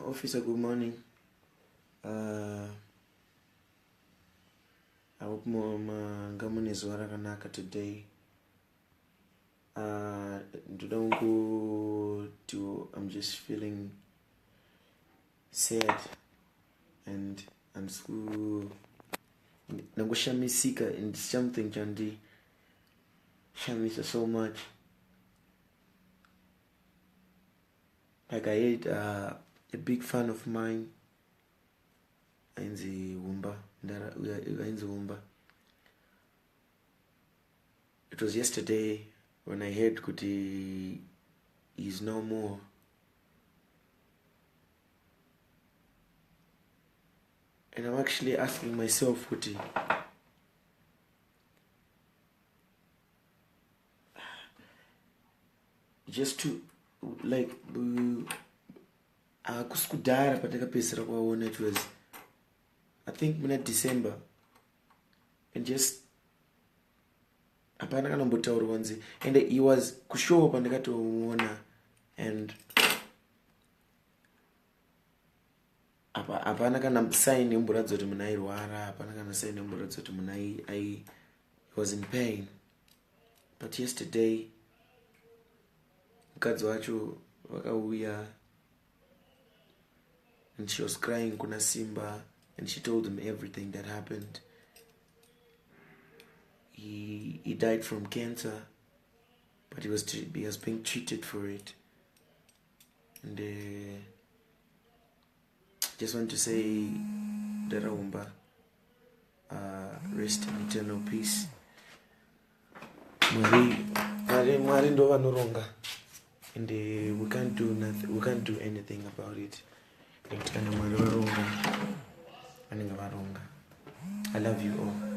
Officer, good morning. I hope Gamon is Warakanaka today. Don't go to. I'm just feeling sad and school. Nangoshami Sika and something Chandi. Shamisa so much. Like I had a big fan of mine in the Humba. We are in the Humba. It was yesterday when I heard Kuti is no more. And I'm actually asking myself, Kuti, just to like kuskudara pataka pesera kwaona, it was I think in December, and just apana kana mbotaura wanzi, and he was kushow pandakatomuona, and apana kana sign Muridzo kuti munai rwara, apana kana sign Muridzo kuti munai I was in pain. But yesterday mukadzi wacho vakauya, and she was crying kuna Simba, and she told him everything that happened. He died from cancer, but he was being treated for it. And just want to say, Mudhara Humba, rest in eternal peace. Mwari ndo vanoronga, and we can't do nothing. We can't do anything about it. I love you all.